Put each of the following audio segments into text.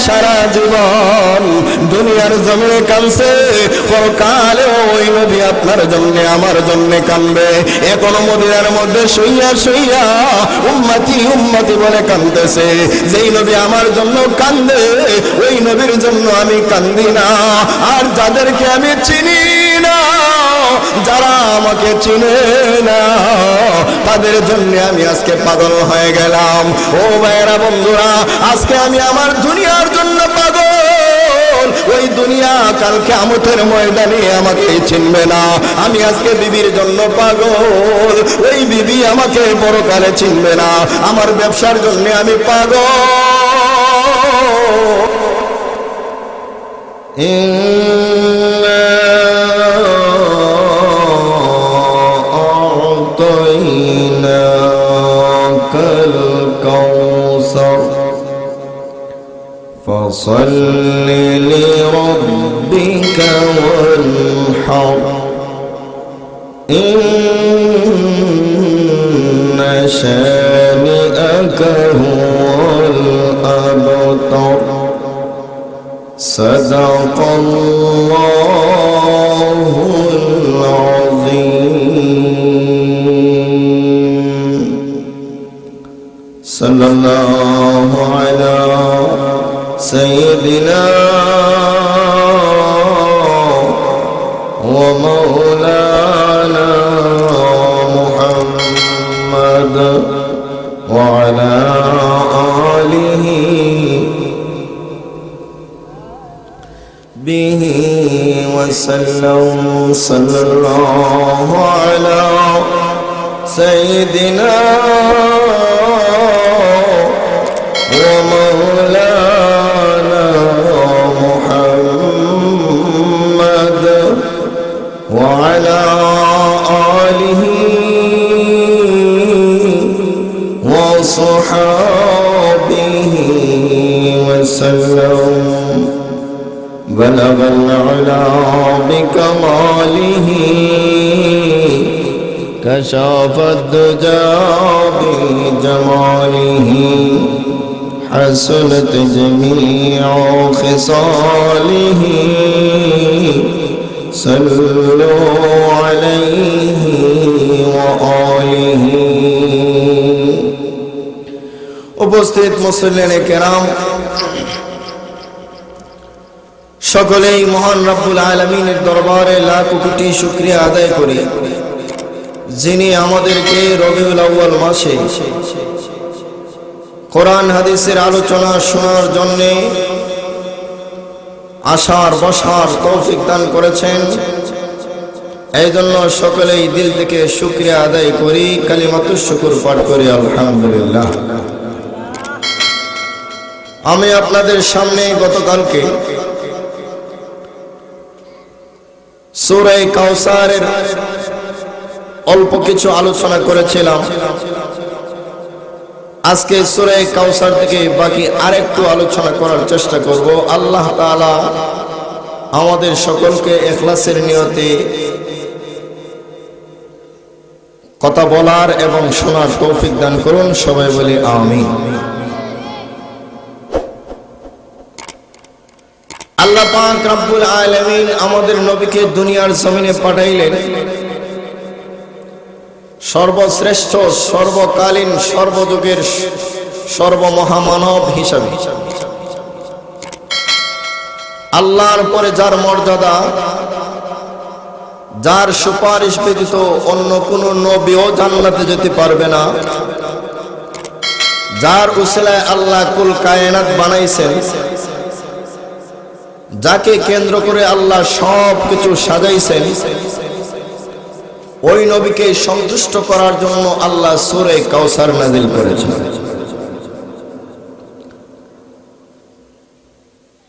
সারা জীবন দুনিয়ার জমিনে কাঁদছে, পরকালে ওই নবী আপনার জন্য আমার জন্য কাঁদবে। এখনো মদিনার মধ্যে শুইয়া শুইয়া উম্মতি উম্মতি বলে কাঁদতেছে। যেই নবী আমার জন্য কাঁদে ওই নবীর জন্য আমি কান্দি না। আর যাদেরকে আমি চিনি না, যারা আমাকে চিনে না, তাদের জন্য আমি আজকে পাগল হয়ে গেলাম। ও ভাইয়েরা, বন্ধুরা, আজকে আমি আমার দুনিয়ার জন্য পাগল। ওই দুনিয়া কাল কিয়ামতের ময়দানে আমাকে চিনবে না। আমি আজকে বিবির জন্য পাগল, ওই বিবি আমাকে পরকালে চিনবে না। আমার ব্যবসার জন্য আমি পাগল। فصل لربك وانحر إن شانئك هو الأبتر صدق الله العظيم صلى الله على سيدنا ومولانا محمد وعلى آله به وسلم صلى الله على سيدنا ومولانا محمد وعلى آله وصحابه وسلم بلغ العلا بكماله كشف الدجى بجماله حسنت جميع خصاله صلوا عليه وآله উপস্থিত মুসল্লিনে কেরাম, সকলেই মহান রব্বুল আলামিনের দরবারে লাখ কোটি শুকরিয়া আদায় করি, যিনি আমাদেরকে রবিউল আউয়াল মাসে কোরআন হাদিসের আলোচনা শোনার জন্য আসার বসার তৌফিক দান করেছেন। এই জন্য সকলেই দিল থেকে শুকরিয়া আদায় করি, কালিমাতুশ শুকর পাঠ করি আলহামদুলিল্লাহ। আমি আপনাদের সামনে গতকালকে সূরা কাউসারের অল্প কিছু আলোচনা করেছিলাম। আজকে সূরা কাউসার থেকে বাকি আরেকটু আলোচনা করার চেষ্টা করব। আল্লাহ তাআলা আমাদের সকলকে ইখলাসের নিয়তে কথা বলার এবং শোনার তৌফিক দান করুন। সবাই বলি আমিন। আল্লাহ পাক রব্বুল আলামিন আমাদের নবীকে দুনিয়ার জমিনে পাঠাইলেন সর্বশ্রেষ্ঠ, সর্বকালীন, সর্বযুগের সর্বমহামানব হিসাবে। আল্লাহর পরে যার মর্যাদা, যার সুপারিশ ব্যতীত অন্য কোন নবীও জান্নাতে যেতে পারবে না, যার উসিলায় আল্লাহ কুল কায়নাত বানাইছেন, যাকে কেন্দ্র করে আল্লাহ সব কিছু সাজাইছেন, ওই নবীকে সন্তুষ্ট করার জন্য আল্লাহ সূরা কাউসার নাযিল করেছেন।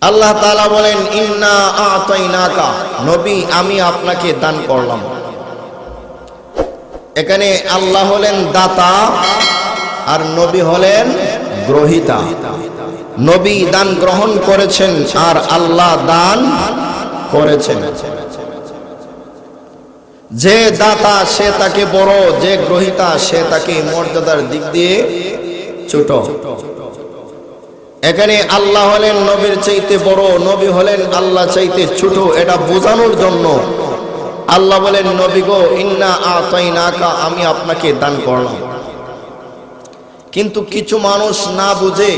আল্লাহ তাআলা বলেন, ইন্না আতাইনাকা, নবী আমি আপনাকে দান করলাম। এখানে আল্লাহ হলেন দাতা আর নবী হলেন গ্রহীতা। নবী দান গ্রহণ করেছেন আর আল্লাহ দান করেছেন। যে দাতা সে তাকে বড়, যে গ্রহীতা সে তাকে মর্যাদার দিক দিয়ে ছোট। এখানে আল্লাহ হলেন নবীর চাইতে বড়, নবী হলেন আল্লাহ চাইতে ছোট, এটা বোঝানোর জন্য আল্লাহ বলেন, নবী গো ইন্না আতাইনাকা, আমি আপনাকে দান করলাম। কিন্তু কিছু মানুষ না বুঝে,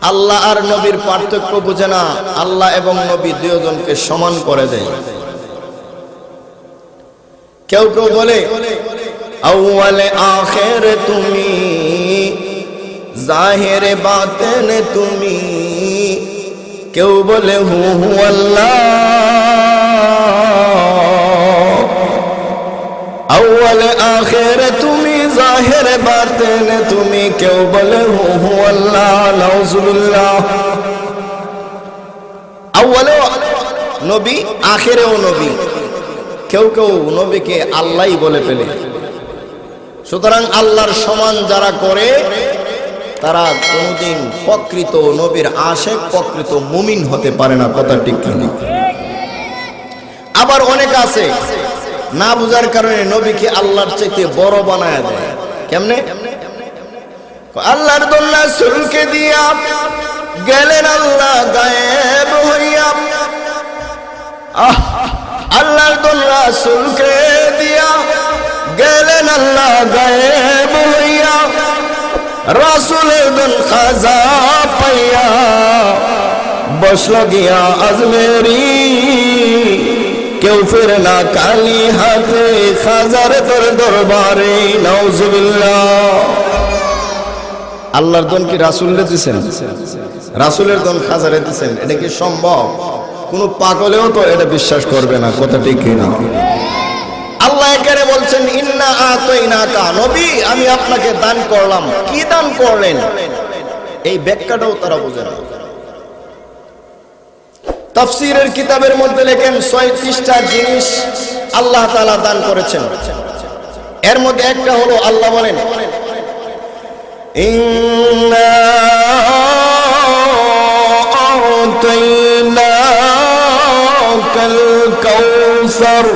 আল্লাহ আর নবীর পার্থক্য বুঝে না, আল্লাহ এবং নবী দুজনকে সমান করে দেয়। কেউ কেউ বলে আউয়ালে আখেরে তুমি, জাহেরে বাতেনে তুমি। কেউ বলে হু হু আল্লাহ, আউয়ালে আখেরে তুমি, জাহেরে বাতেনে তুমি। কেউ বলে হু হু আল্লাহ, নাউজুবিল্লাহ। আউয়ালেও নবী, আখেরেও নবী। কেউ কেউ নবীকে আল্লাহই বলে ফেলে। সুতরাং আল্লাহর সমান যারা করে তারা কোনদিন প্রকৃত নবীর আশিক, প্রকৃত মুমিন হতে পারে না। কথা ঠিক কিনা? আবার অনেক আছে না বুঝার কারণে নবীকে আল্লাহর চাইতে বড় বানায় দেয়। কেমনে? আল্লাহর দোল্লা সুরকে দিয়া গেলেন আল্লাহ গায়েব হইয়া। আল্লাহর দোল্লা সুরকে দিয়া গেলেন আল্লাহ গায়েব হইয়া। রাসূলের দল খাজা পাইয়া বসল গিয়া আজমেরি। কেউ ফিরে না কালি হাতে খাজার তোর দরবারে, নাউজুবিল্লাহ। আল্লাহর দন কি রাসূলরে দিবেন? রাসূলের দন খাজারে দিবেন? এটা কি সম্ভব? কোন পাগলেও তো এটা বিশ্বাস করবে না। কথা ঠিক কিনা? আল্লাহ এখানে বলছেন ইন্না আতাইনাকা, নবী আমি আপনাকে দান করলাম। কি দান করলেন এই ব্যাখ্যাটাও তারা বোঝে না। তাফসীরের কিতাবের মধ্যে লেখেন 36টা জিনিস আল্লাহ তাআলা দান করেছেন। এর মধ্যে একটা হলো আল্লাহ বলেন ইন্না আতাইনাকাল কাউসার।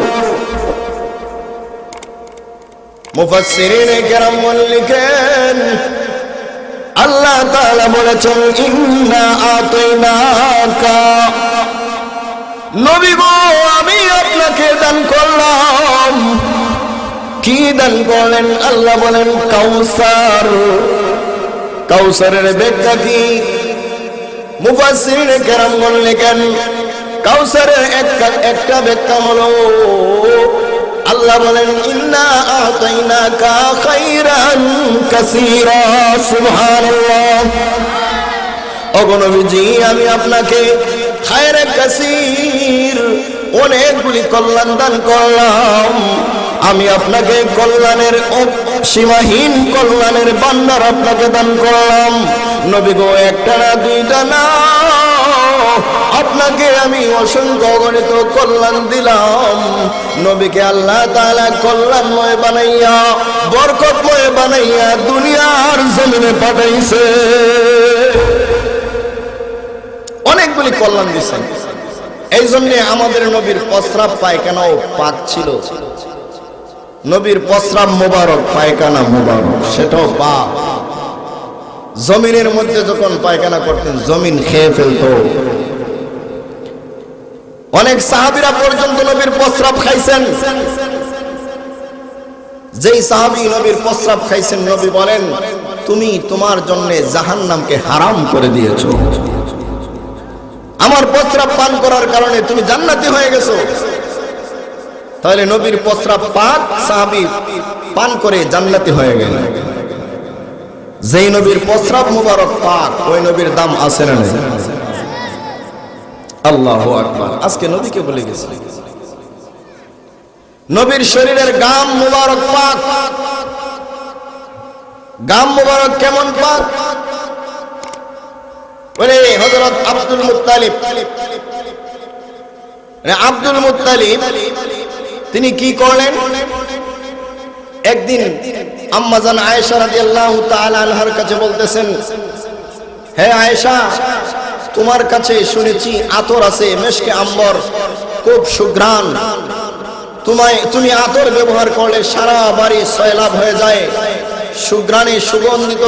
মুফাসসিরিনে কেরাম লিখেন আল্লাহ তাআলা বলেছেন ইন্না আতাইনাকা, নবী গো আমি আপনাকে দান করলাম। কি দান করলেন? আল্লাহ বলেন কাউসার। কাউসারের ব্যাখ্যা কি? মুফাসসিরিনে কেরাম লিখেন কাউসারের একটা ব্যাখ্যা হলো আল্লাহ বলেন ইন্না আতাইনাকা খায়রান কাসীরা। সুবহানাল্লাহ। ওগো নবীজি আমি আপনাকে খায়রে কাসীর, অনেকগুলি কল্যাণ দান করলাম। আমি আপনাকে কল্যাণের সীমাহীন কল্যাণের ভান্ডার আপনাকে দান করলাম। নবী গো একটা না দুইটা না, আপনাকে আমি অসংখ্য অগণিত কল্যাণ দিলাম। নবীকে আল্লাহ তাআলা কল্যাণময় বানাইয়া, বরকতময় বানাইয়া দুনিয়ার জমিনে পাঠাইছে। অনেকগুলি কল্যাণ দিয়েছেন। এই জন্য আমাদের নবীর প্রস্রাব পায়খানাও পাক ছিল। নবীর প্রস্রাব মোবারক, পায়খানা মোবারক, সেটাও পাক। জমিনের মধ্যে যখন পায়খানা করতেন জমিন খেয়ে ফেলতো। অনেক সাহাবীরা পর্যন্ত নবীর প্রস্রাব খাইছেন। যেই সাহাবী নবীর প্রস্রাব খাইছেন নবী বলেন তুমি তোমার জন্য জাহান্নামকে হারাম করে দিয়েছো। আমার প্রস্রাব পান করার কারণে তুমি জান্নাতি হয়ে গেছো। তাহলে নবীর প্রস্রাব পাক, সাহাবী পান করে জান্নাতি হয়ে গেল। যেই নবীর প্রস্রাব মুবারক পাক, ওই নবীর দাম আছে না নাই? আল্লাহু আকবার। আজকে নবীকে বলে গেছে নবীর শরীরের গাম মুবারক পাক। গাম মুবারক কেমন পাক? বলে হযরত আব্দুল মুত্তালিব, আব্দুল মুত্তালিব তিনি কি করলেন? একদিন আম্মা জান আয়েশা রাদিয়াল্লাহু তাআলা আনহার কাছে বলতেছেন, হে আয়েশা তোমার কাছে শুনেছি আতর আছে, মেশকে আম্বর, খুব সুঘ্রাণ। তুমি আতর ব্যবহার করলে সারা বাড়ি সয়লাভ হয়ে যায়, সুঘ্রাণে সুগন্ধিত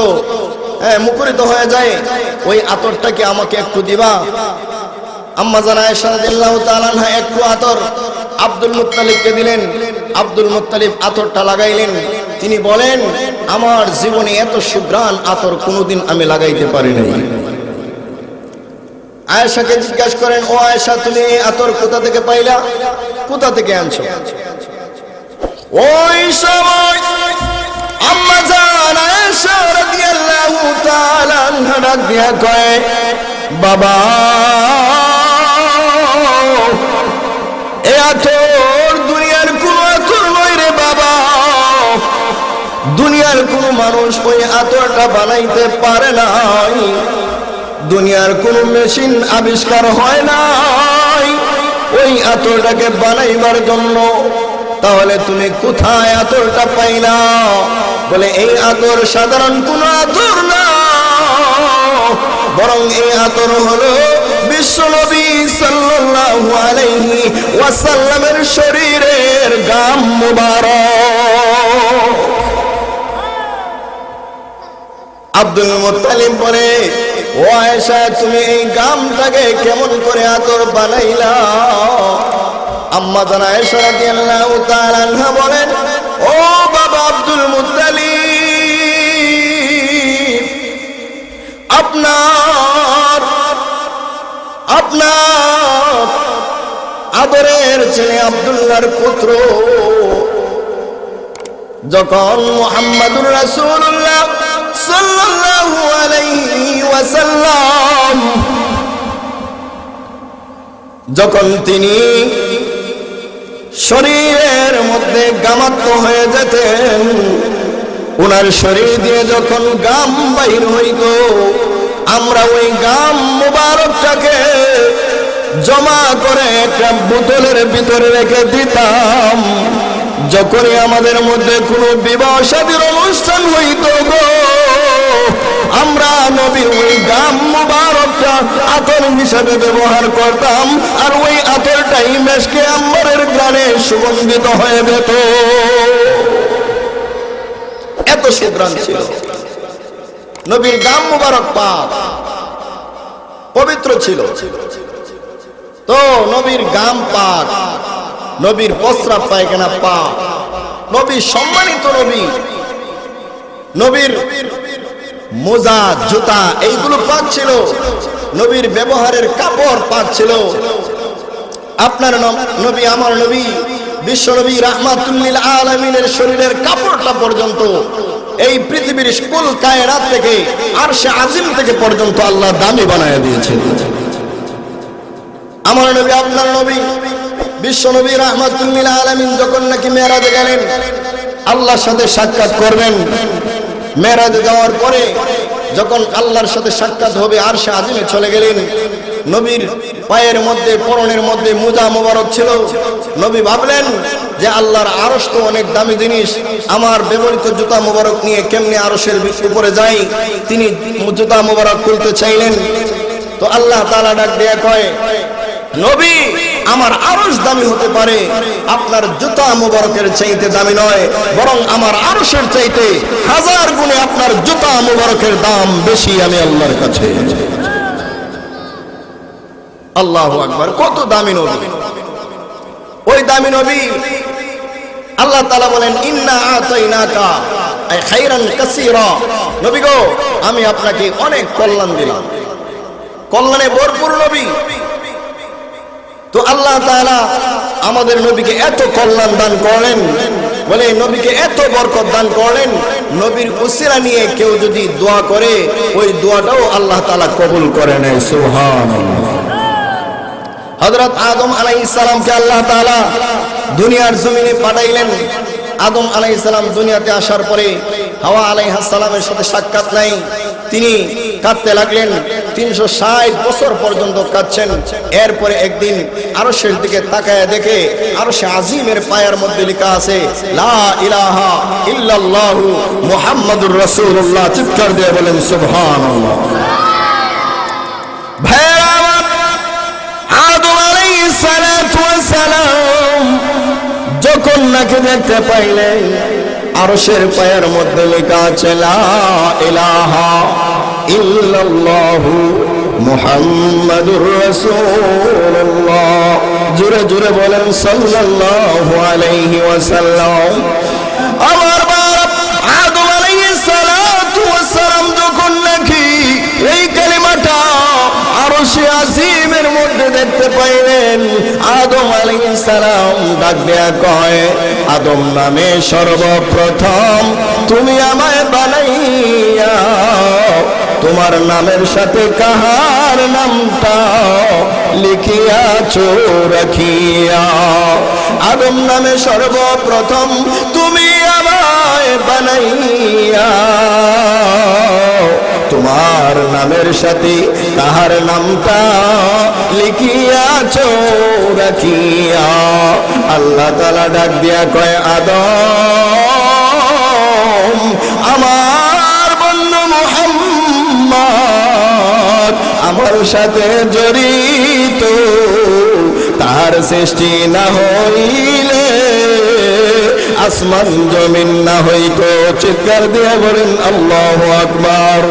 মুখরিত হয়ে যায়, ওই আতরটাকে আমাকে একটু দিবা? আম্মা জান আয়েশা রাদিয়াল্লাহু তাআলা আনহা একটু আতর আব্দুল মুত্তালিবকে দিলেন। Abdul Muttalib আতরটা লাগাইলেন। তিনি বলেন, আমার জীবনে এত সুঘ্রাণ আতর কোনোদিন আমি লাগাইতে পারি নাই। আয়েশাকে জিজ্ঞাসা করেন, ও আয়েশা, তুমি এই আতর কোথা থেকে পাইলা, কোথা থেকে আনছো? ওই সময় আম্মা জান আয়েশা রাদিয়াল্লাহু তাআলা আনহা ডাক দিয়া কয়, বাবা, এ আতর দুনিয়ার কোন আতর নয় রে বাবা। দুনিয়ার কোন মানুষ ওই আতরটা বানাইতে পারে নাই। দুনিয়ার কোন মেশিন আবিষ্কার হয় নাই ওই আতরটাকে বানাইবার জন্য। তাহলে তুমি কোথায় আতরটা পাইলা? বলে, এই আতর সাধারণ কোন আতর না, বরং এই আতর হলো বিশ্বনবী সাল্লাল্লাহু আলাইহি ওয়াসাল্লামের শরীরের গাম মুবারক। আব্দুল মুত্তালিব বলে, ও আয়েশা, তুমি এই গামটাকে কেমন করে আতর বানাইলা? আম্মা জান আয়েশা রাদিয়াল্লাহু তাআলা আনহা বলেন, ও বাবা আব্দুল মুত্তালিব, আপনার আদরের ছেলে আব্দুল্লাহর পুত্র যখন মুহাম্মাদুর রাসূলুল্লাহ সাল্লাল্লাহু আলাইহি ওয়াসাল্লাম যখন তিনি শরীরের মধ্যে গামাত্ম হয়ে যেতেন, ওনার শরীর দিয়ে যখন গাম বাইর হইত, আমরা ওই গাম মুবারকটাকে জমা করে একটা বোতলের ভিতরে রেখে দিতাম। যখনই আমাদের মধ্যে কোনো বিবাহ শাদীর অনুষ্ঠান হইত গো, আমরা নবীর ওই গাম মুবারকটা আতর হিসেবে ব্যবহার করতাম, আর ওই আতরটাই মেশকে আম্বরের ঘ্রাণে সুগন্ধিত হয়ে যেত। এত সুঘ্রাণ ছিল নবীর গাম মুবারক, পাক পবিত্র ছিল। তো নবীর গাম পাক, নবীর প্রস্রাব পায়খানা পাক, নবী সম্মানিত নবী, নবীর মোজা জুতা এইগুলো পাক ছিল, নবীর ব্যবহারের কাপড় পাক ছিল। আপনার নবী, আমার নবী, বিশ্ব নবী রাহমাতুল লিল আলামিনের শরীরের কাপড়টা পর্যন্ত এই পৃথিবীর কুল কায়নাত থেকে আরশে আজিম থেকে পর্যন্ত আল্লাহ দামি বানায় দিয়েছেন। আমার নবী, আপনার নবী, বিশ্ব নবী রাহমাতুল লিল আলামিন যখন নাকি মেরাজে গেলেন, আল্লাহর সাথে সাক্ষাৎ করবেন, মেরাজে যাওয়ার পরে যখন আল্লাহর সাথে সাক্ষাৎ হবে আরশে আজিমে চলে গেলেন, নবীর পায়ের মধ্যে, পরনের মধ্যে মোজা মোবারক ছিল। নবী ভাবলেন যে আল্লাহর আরশ তো অনেক দামি জিনিস, আমার ব্যবহৃত জুতা মোবারক নিয়ে কেমনে আরশের উপরে যাই। তিনি জুতা মোবারক খুলতে চাইলেন, তো আল্লাহ তাআলা ডাক দিয়ে কয়, নবী, আমার আরশ দামি হতে পারে, আপনার জুতা মোবারকের চাইতে দামি নয়, বরং আমার আরশের চাইতে 1000 গুণে আপনার জুতা মোবারকের দাম বেশি আমি আল্লাহর কাছে। আল্লাহু আকবার, কত দামি নবী! ওই দামি নবী আল্লাহ তাআলা বলেন, ইন্না আতাইনাকা আই খাইরান কাসীরা। নবী গো, আমি আপনাকে অনেক কল্যাণ দিলাম, কল্যাণে ভরপুর নবী। তো আল্লাহ তাআলা আমাদের নবীকে এত কল্যাণ দান করলেন, বলে নবীকে এত বরকত দান করলেন, নবীর উসিলা নিয়ে কেউ যদি দোয়া করে, ওই দোয়াটাও আল্লাহ তাআলা কবুল করে নেয়। সুবহানাল্লাহ। হযরত আদম আলাইহিস সালামকে আল্লাহ তাআলা দুনিয়ার জমিনে পাঠাইলেন। আদম আলাইহিস সালাম দুনিয়াতে আসার পরে হাওয়া আলাইহিস সালামের সাথে সাক্ষাৎ নাই, তিনি কাঁদতে লাগলেন। 360 বছর পর্যন্ত কাঁদছেন। এরপরে একদিন আরশের দিকে তাকায় দেখে আরশে আজিমের পায়ের মধ্যে লেখা আছে, লা ইলাহা ইল্লাল্লাহু মুহাম্মাদুর রাসূলুল্লাহ। চিৎকার দিয়ে বলেন সুবহানাল্লাহ। আদম আলাইহিস সালাতু ওয়াস সালাম যখন নাকি দেখতে পাইলেন আরশের পায়ের মধ্যে লেখা আছে, লা ইলাহা ইল্লাল্লাহু মুহাম্মাদুর রাসূলুল্লাহ। জোরে জোরে বলেন সাল্লাল্লাহু আলাইহি ওয়াসাল্লাম। আমার বাপ আদম আলাইহিস সালাতু ওয়াস সালাম যখন নাকি এই কালিমাটা আরশে আজিমের মধ্যে দেখতে পাইলেন, আদম আলাইহিস সালাম ডাক দেয়া কয়, আদম নামে সর্বপ্রথম তুমি আমায় বানাইয়া তোমার নামের সাথে কাহার নামটা লিখিয়াছো রাখিয়া। আদম নামে সর্বপ্রথম তুমি আমায় বানাইয়া তোমার নামের সাথে কাহার নামটা লিখিয়াছো রাখিয়া। আল্লাহ তাআলা ডাক দিয়া কয়, আদম আমার বন্ধু মুহাম্মদ আমার সাথে জড়িত, তার সৃষ্টি না হইলে আসমান জমিন না হইতো। চিৎকার দিয়ে বলেন আল্লাহু আকবার।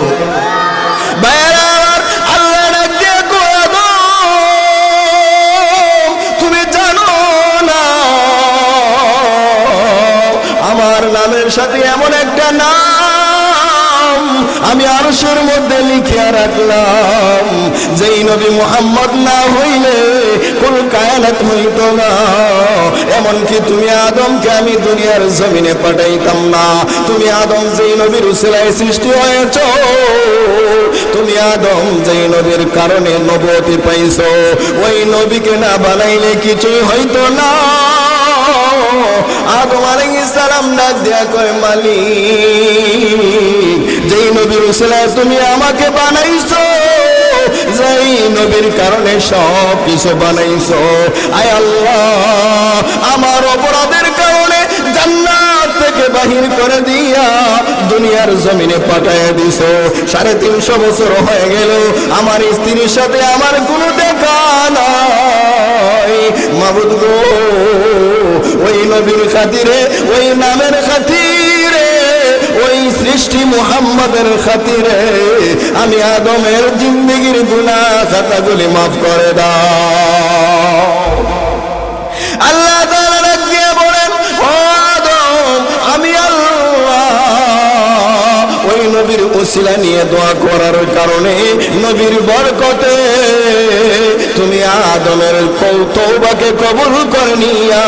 আল্লাহ ডাক দিয়ে কয়, আদম তুমি জানো না আমার নামের সাথে এমন একটা নাম আমি আরশের মধ্যে লিখিয়া রাখলাম, যেই নবী মুহাম্মদ না হইলে কুল কায়নাত হইতো না। এমনকি তুমি আদমকে আমি দুনিয়ার জমিনে পাঠাইতাম না। তুমি আদম যেই নবীর উসিলায় সৃষ্টি হয়েছ, তুমি আদম যেই নবীর কারণে নবুয়তি পাইছো, ওই নবীকে না বানাইলে কিছুই হইতো না। আদম আলাইহিস সালাম ডাক দিয়া কয়, মালিক যেই নবীর উসিলায় তুমি আমাকে বানাইছো, যেই নবীর কারণে সব কিছু বানাইছো, আয় আল্লাহ আমার অপরাধের কারণে জান্নাত থেকে বাহির করে দিয়া দুনিয়ার জমিনে পাঠাইয়া দিছো। 350 বছর হয়ে গেল আমার স্ত্রীর সাথে আমার কোনো দেখা নাই। মাবুদ গো, ওই নবীর খাতিরে, ওই নামের খাতিরে, ওই সৃষ্টি মুহাম্মদের খাতিরে আমি আদমের জিন্দেগির গুনাহ খাতাগুলি মাফ করে দাও। আল্লাহ তাআলা ডাক দিয়ে বলেন, ও আদম আমি আল্লাহ ওই নবীর ওসিলা নিয়ে দোয়া করার কারণে, নবীর বরকতে তুমি আদমের তওবাকে কবুল করে নিয়া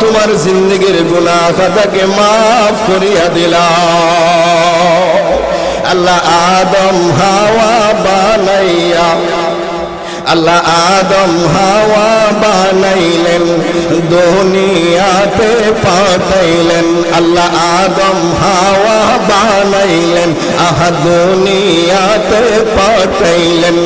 তোমার জিন্দেগির গুনাহ খাতাকে মাফ করিয়া দিলাম। আল্লাহ আদম হাওয়া বানাইয়া, আল্লাহ আদম হাওয়া বানাইলেন, দুনিয়াতে পাঠাইলেন। আল্লাহ আদম হাওয়া বানাইলেন, দুনিয়াতে পাঠাইলেন।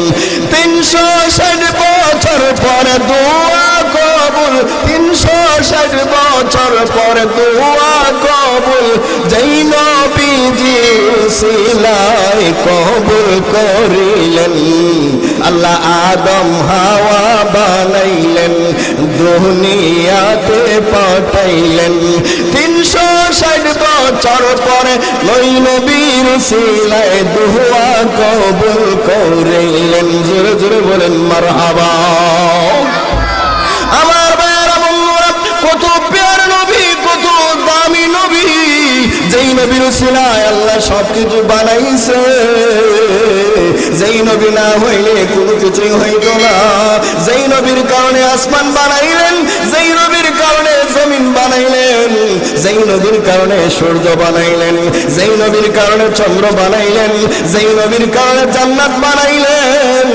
360 বছর পরে দোয়া কবুল, 360 বছর পরে দোয়া কবুল, যেই নবীজি উসিলায় কবুল করিলেন। আল্লাহ আদম হাওয়া বানাইলেন, দুনিয়াতে পাঠাইলেন। 360 বছর পরে ওই নবীর উসিলায় দোয়া কবুল করিলেন। জোরে জোরে বলেন মারহাবা। আমার ভাইয়েরা বন্ধুরা, কত প্যারা নবী, কত দামি নবী, যেই নবীর উসিলায় আল্লাহ সবকিছু বানাইছে। যেই নবী না হইলে কোনো কিছুই হইতো না। যেই নবীর কারণে আসমান বানাইলেন, যেই নবীর কারণে জমিন বানাইলেন, যেই নবীর কারণে সূর্য বানাইলেন, যেই নবীর কারণে চন্দ্র বানাইলেন, যেই নবীর কারণে জান্নাত বানাইলেন,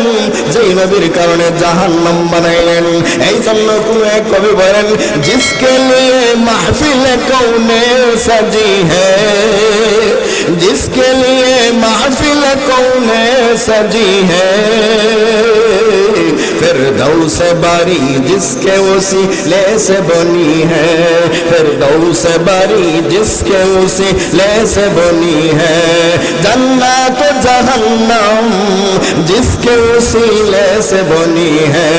যেই নবীর কারণে জাহান্নাম বানাইলেন। এই জন্য কোন এক কবি বলেন, জিসকে লিয়ে মাহফিল কৌনে সাজি হ্যায়, जिसके लिए महफिल कौने सजी है, फिरदौस बारी जिसके वसीले से बनी है, फिरदौस बारी जिसके वसीले से बनी है, जन्नत जहन्नम जिसके वसीले से बनी है,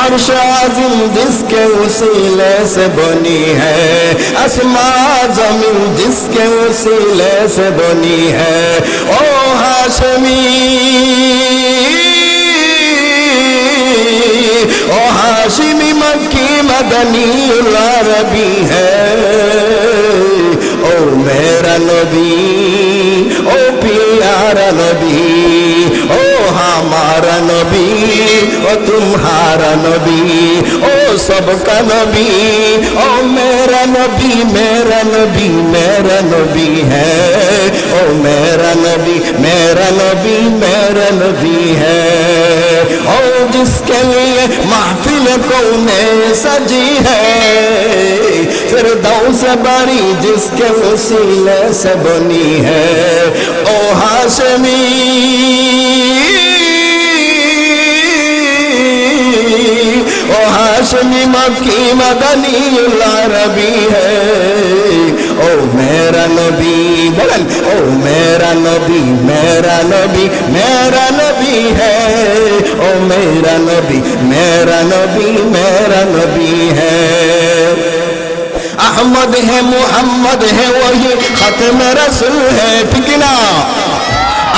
अर्श आज़िम जिसके वसीले से बनी है, आसमां ज़मीन जिसके वसीले से बनी है। ओ हाशमी ओ हाशमी मक्की मदनी अरबी है ओ मेरा नबी ओ प्यारा नबी ओ हमारा नबी ओ तुम्हारा नबी ओ सबका नबी ओ मेरा नबी मेरा नबी मेरा नबी है ओ मेरा नबी मेरा नबी मेरा नबी है ओ जिसके लिए महफिल कौने सजी है फिरदौस बड़ी जिसके वसीले से बनी है ओ हाशमी ओ हाशमी मक्की मदनी अरबी है ओ मेरा नबी बोलन ओ मेरा नबी मेरा नबी मेरा नबी है ओ मेरा नबी मेरा नबी मेरा नबी है अहमद है मुहम्मद है वही खत्म रसूल है ठीक ना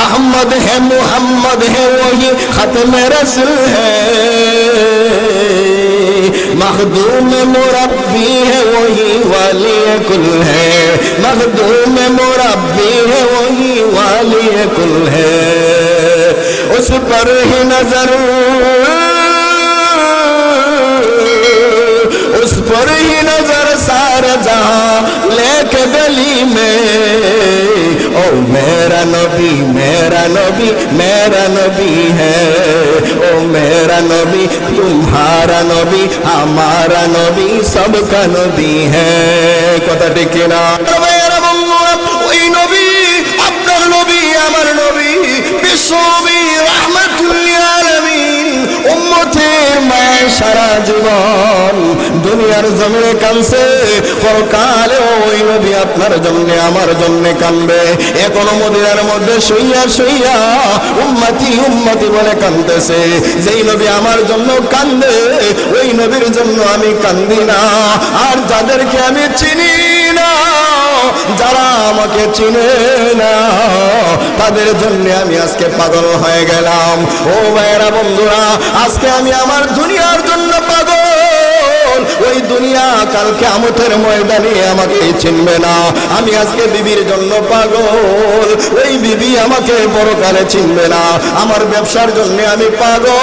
अहमद है मुहम्मद है वही खत्म रसूल है मखदूम मुरब्बी है वही वाली कुल है मखदूम मुरब्बी है वही वाली कुल है उस पर ही नजर उस पर ही नजर सारा जहां लेके गली में ओ मेरा नबी मेरा नबी मेरा नबी है ओ मेरा नबी तुम्हारा नबी हमारा नबी सबका नबी है कथा ठीक ना ওই নবী আপনার নবী আমার নবী বিশ্বনবী রাহমাতুল লিল আলামিন উম্মতের মায়ের সারা জীবন দুনিয়ার জমিনে কাঁদছে পরকালে ওই নবী আপনার জন্য আমার জন্য কাঁদবে এখনো মদিনার মধ্যে শুইয়া শুইয়া উম্মতি উম্মতি বলে কাঁদতেছে যেই নবী আমার জন্য কাঁদে ওই নবীর জন্য আমি কাঁদি না আর যাদেরকে আমি চিনি না যারা আমাকে চিনে না তাদের জন্য আমি আজকে পাগল হয়ে গেলাম ও ভাইরা বন্ধুরা আজকে আমি আমার দুনিয়ার জন্য পাগল ওই দুনিয়া কাল কিয়ামতের ময়দানে আমাকে চিনবে না আমি আজকে বিবির জন্য পাগল ওই বিবি আমাকে পরকালে চিনবে না আমার ব্যবসার জন্য আমি পাগল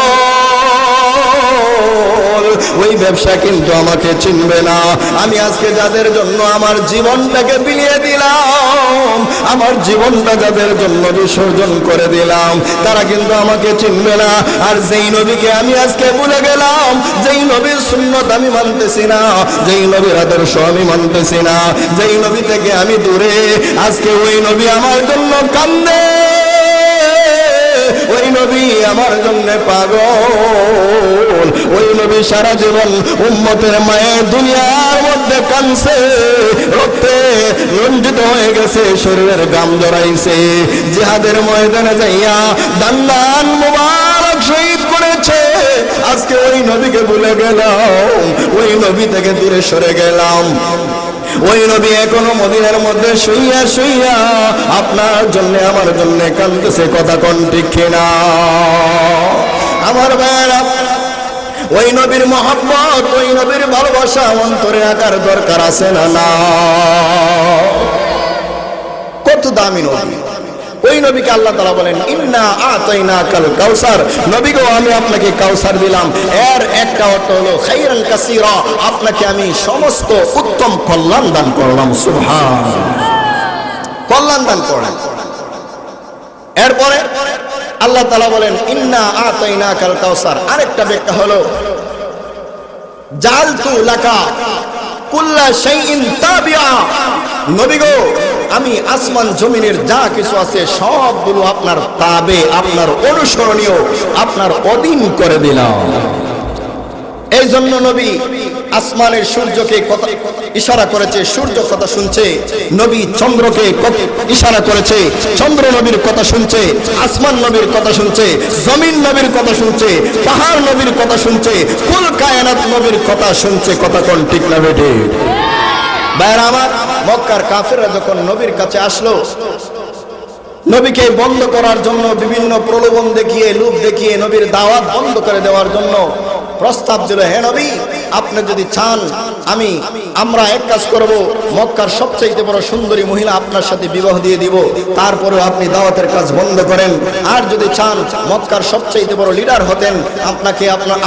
ওই ব্যবসা কিন্তু আমাকে চিনবে না আমি আজকে যাদের জন্য আমার জীবনটাকে বিলিয়ে দিলাম আমার জীবনটা যাদের জন্য বিসর্জন করে দিলাম তারা কিন্তু আমাকে চিনবে না আর যেই নবীকে আমি আজকে ভুলে গেলাম যেই নবীর সুন্নত আমি মানতেছি না যেই নবীর আদর্শ আমি মানতেছি না যেই নবী থেকে আমি দূরে আজকে ওই নবী আমার জন্য কান্দে ওই নবী আমার জন্য পাগল ওই নবী সারা জীবন উম্মতের মায়ের দুনিয়ার মধ্যে কাঁদছে রক্তে রঞ্জিত হয়ে গেছে শরীরের গাম জড়াইছে জিহাদের ময়দানে যাইয়া দান্দান মুবারক শহীদ করেছে আজকে ওই নবীকে ভুলে গেলাম ওই নবী থেকে দূরে সরে গেলাম ওই নবী এখনো মদিনার মধ্যে শুইয়া শুইয়া আপনার জন্য আমার জন্য কাঁদতেছে কথা কোন ঠিক কিনা আমার ভাইরা ওই নবীর মহব্বত ওই নবীর ভালোবাসা অন্তরে রাখার দরকার আছে না না কত দামি নবী ওই নবীকে আল্লাহ তাআলা বলেন ইন্না আতাইনাকাল কাউসার নবী গো আমি আপনাকে কাউসার দিলাম এর একটা অর্থ হলো খাইরান কাসীরা আপনাকে আমি সমস্ত উত্তম কল্যাণ দান করলাম সুবহানাল্লাহ কল্যাণ দান করলাম এরপরে আল্লাহ তাআলা বলেন ইন্না আতাইনাকাল কাউসার আরেকটা ব্যাখ্যা হলো জালতু লাকা কুল্লা শাইইন তাবিআ নবী গো আমি আসমান জমিনের যা কিছু আছে সবগুলো আপনার তাবে আপনার অনুসরণীয় আপনার অধীন করে দিলাম এই জন্য নবী আসমানের সূর্যকে ইশারা করেছে সূর্য কথা শুনছে নবী চন্দ্রকে ইশারা করেছে চন্দ্র নবীর কথা শুনছে আসমান নবীর কথা শুনছে জমিন নবীর কথা শুনছে পাহাড় নবীর কথা শুনছে কুল কায়নাত নবীর কথা শুনছে কথা কোন ঠিক না বেটে ভাইরা আমার মক্কার কাফেররা যখন নবীর কাছে আসলো নবীকে বন্ধ করার জন্য বিভিন্ন প্রলোভন দেখিয়ে, লোভ দেখিয়ে নবীর দাওয়াত বন্ধ করে দেওয়ার জন্য প্রস্তাব দিল, হে নবী, আপনি যদি চান আমরা এক কাজ করব, মক্কার সবচেয়ে বড় সুন্দরী মহিলা আপনার সাথে বিবাহ দিয়ে দিব, তারপরেও আপনি দাওয়াতের কাজ বন্ধ করেন। আর যদি চান মক্কার সবচেয়ে বড় লিডার হতেন,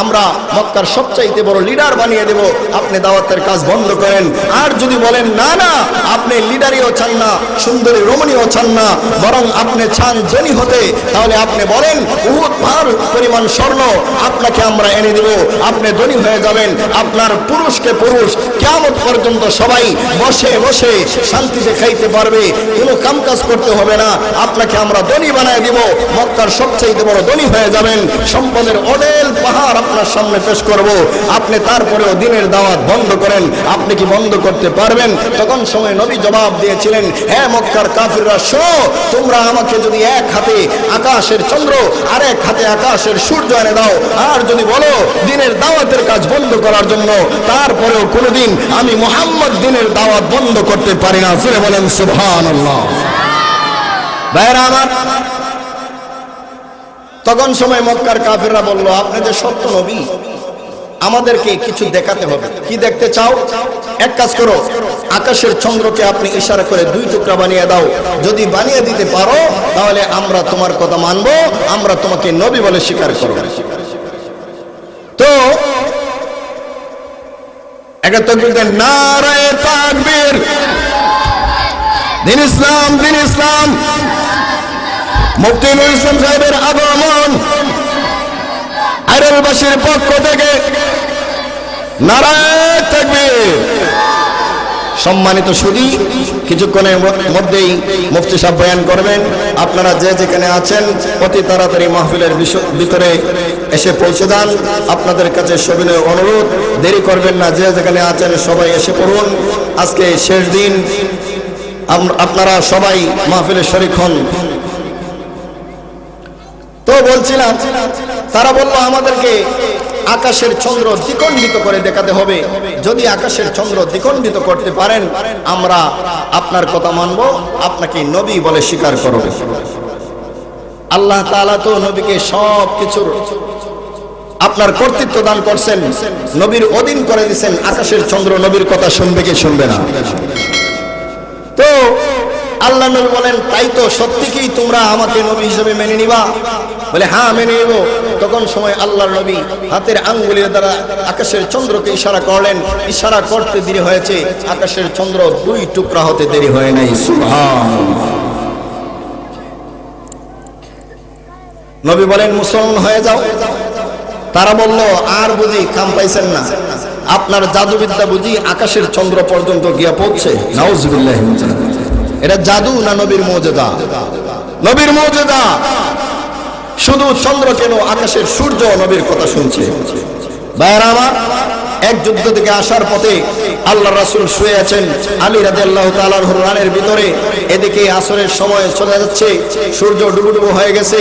আমরা মক্কার সবচেয়ে বড় লিডার বানিয়ে দেব, আপনি দাওয়াতের কাজ বন্ধ করেন। আর যদি বলেন না না, আপনি লিডারিও চান না, সুন্দরী রমণীও চান না, বরং আপনি চান ধনী হতে, তাহলে আপনি বলেন উহুদ পাহাড় পরিমাণ স্বর্ণ আপনাকে আমরা এনে দেব, আপনি ধনী হয়ে যাবেন। আপনার পুরুষকে পুরুষ কিয়ামত পর্যন্ত সবাই বসে বসে শান্তিতে খাইতে পারবে, কোনো কামকাজ করতে হবে না, আপনাকে আমরা ধনী বানায় দিব, মক্কার সবচেয়ে বড় ধনী হয়ে যাবেন, সম্পদের অনেক পাহাড় আপনার সামনে পেশ করব, আপনি তারপরেও দিনের দাওয়াত বন্ধ করেন। আপনি কি বন্ধ করতে পারবেন? তখন সময় নবী জবাব দিয়েছিলেন, হ্যাঁ মক্কার কাফিররা, শোনো, তোমরা আমাকে যদি এক হাতে আকাশের চন্দ্র আর এক হাতে আকাশের সূর্য এনে দাও, আর যদি বলো দিনের দাওয়াতের কাজ বন্ধ করার জন্য, তারপরেও কোনোদিন আমি মুহাম্মদ দিনের দাওয়াত বন্ধ করতে পারি না। জোরে বলেন সুবহানাল্লাহ। ভাইরা আমার, তখন সময় মক্কার কাফিররা বলল, আপনি যে সত্য নবী, আমাদেরকে কিছু দেখাতে হবে। কি দেখতে চাও? এক কাজ করো, আকাশের চন্দ্রকে আপনি ইশারা করে 2 টুকরা বানিয়ে দাও, যদি বানিয়ে দিতে পারো তাহলে আমরা তোমার কথা মানব, আমরা তোমাকে নবী বলে স্বীকার করব। তো একটা তাকবীর দেন, নারায়ে তাকবীর, দিন ইসলাম, দিন ইসলাম। মুফতি নুরুল ইসলাম সাহেবের আগমন আইরলবাসীর পক্ষ থেকে নারায়ে তাকবীর। সম্মানিত সুধী, কিছুক্ষণের মধ্যেই মুফতি সাহেব বয়ান করবেন। আপনারা যে যেখানে আছেন অতি তাড়াতাড়ি মাহফিলের ভিতরে এসে পৌঁছে যান। আপনাদের কাছে সবিনয় অনুরোধ, দেরি করবেন না, যে যেখানে আছেন সবাই এসে পড়ুন। আজকে শেষ দিন, আপনারা সবাই মাহফিলের শরীক হন। তো বলছিলাম, তারা বলল আমাদেরকে আকাশের চন্দ্র দ্বিখণ্ডিত করে দেখাতে হবে, যদি আকাশের চন্দ্র দ্বিখণ্ডিত করতে পারেন আমরা আপনার কথা মানব, আপনাকে নবী বলে স্বীকার করব। আল্লাহ তাআলা তো নবীকে সব কিছুর আপনার কর্তৃত্ব দান করছেন, নবীর অধীন করে দিয়েছেন। আকাশের চন্দ্র নবীর কথা শুনবে কি শুনবে না? তো আল্লাহ নবী বলেন, তাই তো, সত্যি কি তোমরা আমাকে নবী হিসেবে মেনে নিবা? বলে হ্যাঁ, মেনে নেব। তখন সময় আল্লাহর নবী হাতের আঙ্গুলের দ্বারা আকাশের চন্দ্রকে ইশারা করলেন। ইশারা করতে দেরি হয়েছে, আকাশের চন্দ্র 2 টুকরা হতে দেরি হয় নাই। সুবহানাল্লাহ। নবী বলেন, মুসলমান হয়ে যাও। তারা বলল, আর বুঝি কাম পাইছেন না, আপনার জাদুবিদ্যা বুঝি আকাশের চন্দ্র পর্যন্ত গিয়া পৌঁছে? নাউজুবিল্লাহ। এটা জাদু না নবীর মুজিজা? নবীর মুজিজা। শুধু চন্দ্র কেন, আকাশের সূর্য নবীর কথা শুনছে। ভাইরা আমার, এক যুদ্ধ থেকে আসার পথে আল্লাহ রাসূল শুয়ে আছেন, আলী রাদিয়াল্লাহু তাআলা আনহুর রানের ভিতরে। এদিকে আসরের সময় চলে যাচ্ছে, সূর্য ডুবুডুবু হয়ে গেছে,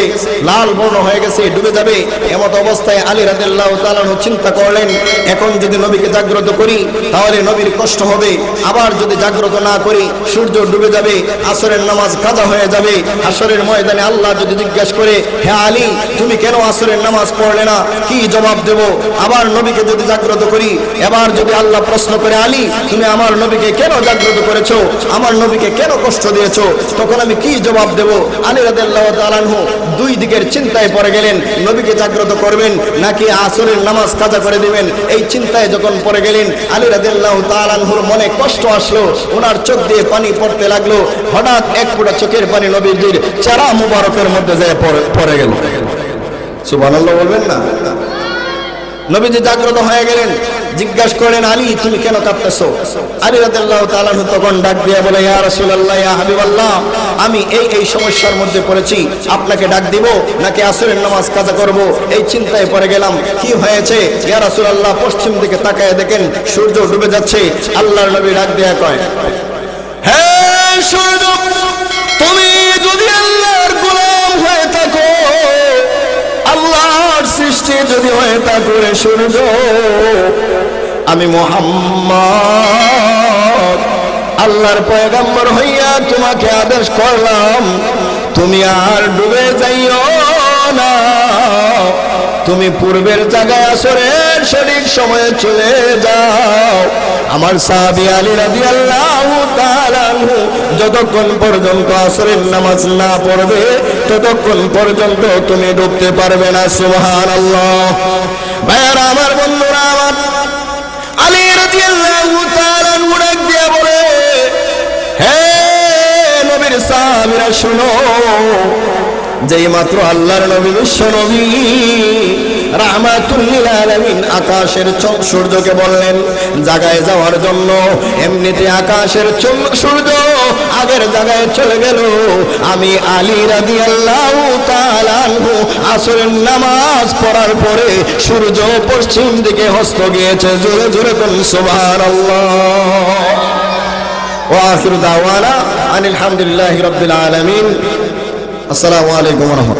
লাল বর্ণ হয়ে গেছে, ডুবে যাবে। এমত অবস্থায় আলী রাদিয়াল্লাহু তাআলা আনহু চিন্তা করলেন, এখন যদি নবীকে জাগ্রত করি তাহলে নবীর কষ্ট হবে, আবার যদি জাগ্রত না করি সূর্য ডুবে যাবে, আসরের নামাজ কাজা হয়ে যাবে। আসরের ময়দানে আল্লাহ যদি জিজ্ঞাসা করে, হে আলী, তুমি কেন আসরের নামাজ পড়লে না, কি জবাব দেব? আবার নবীকে যদি জাগ্রত করি, এবার যদি আল্লাহ প্রশ্ন করে, আলী, তুমি আমার নবীকে কেন জাগ্রত করেছো, আমার নবীকে কেন কষ্ট দিয়েছো, তখন আমি কি জবাব দেব? আলী রাদিয়াল্লাহু তাআলা আনহু 2 দিকের চিন্তায় পড়ে গেলেন, নবীকে জাগ্রত করবেন নাকি আসরের নামাজ কাজা করে দিবেন। এই চিন্তায় যখন পড়ে গেলেন, আলী রাদিয়াল্লাহু তাআলা আনহুর মনে কষ্ট আসলো, ওনার চোখ দিয়ে পানি পড়তে লাগলো। হঠাৎ এক ফোঁটা চোখের পানি নবীজির চেহারা মুবারকের মধ্যে যায় পড়ে গেল। সুবহানাল্লাহ বলবেন না? নবীজি জাগ্রত হয়ে গেলেন, জিজ্ঞাসা করেন, আলী, তুমি কেন কাঁদতেছো? আলী রাদিয়াল্লাহু তাআলা আনহু তখন ডাক দিয়ে বলে, ইয়া রাসূলুল্লাহ, ইয়া হাবিবাল্লাহ, আমি এই সমস্যার মধ্যে পড়েছি, আপনাকে ডাক দিব নাকি আসরের নামাজ কাজা করব, এই চিন্তায় পড়ে গেলাম, কি হয়েছে? ইয়া রাসূলুল্লাহ, পশ্চিম দিকে তাকায় দেখেন সূর্য ডুবে যাচ্ছে। আল্লাহর নবী ডাক দিয়ে কয়, হে সূর্য, তুমি যদি আল্লাহর গোলাম হয়ে থাকো, আল্লাহর সৃষ্টি যদি হয়ে থাকো রে সূর্য, আমি মুহাম্মদ আল্লাহর পয়গম্বর হইয়া তোমাকে আদেশ করলাম, তুমি আর ডুবে যাইও না, তুমি পূর্বের জায়গায় আসরের সঠিক সময়ে চলে যাও। আমার সাহাবী আলী রাদিয়াল্লাহু তাআলা আনহু যতক্ষণ পর্যন্ত আসরের নামাজ না পড়বে ততক্ষণ পর্যন্ত তুমি ডুবতে পারবে না। সুবহানাল্লাহ। ভাইয়ারা আমার, বন্ধুরা আমার, আলী রাদিয়াল্লাহু তাআলা আনহু ডাক দিয়ে বলে, হে নবীর সাহাবীরা শুনো, যেই মাত্র আল্লাহর নবী বিশ্ব নবী রাহমাতুল লিল আলামিন আকাশের সূর্যকে বললেন জায়গায় যাওয়ার জন্য, এমনিতে আকাশের সূর্য আগের জায়গায় চলে গেল। আমি আলী রাদিয়াল্লাহু তাআলা আনহু আসরের নামাজ পড়ার পরে সূর্য পশ্চিম দিকে হস্ত গিয়েছে। জোরে জোরে বলুন সুবহানাল্লাহ। ওয়া আখিরু দাওয়ানা আনিল হামদুলিল্লাহি রাব্বিল আলামিন। আসসালামু আলাইকুম ওয়া রাহমাতুল্লাহ।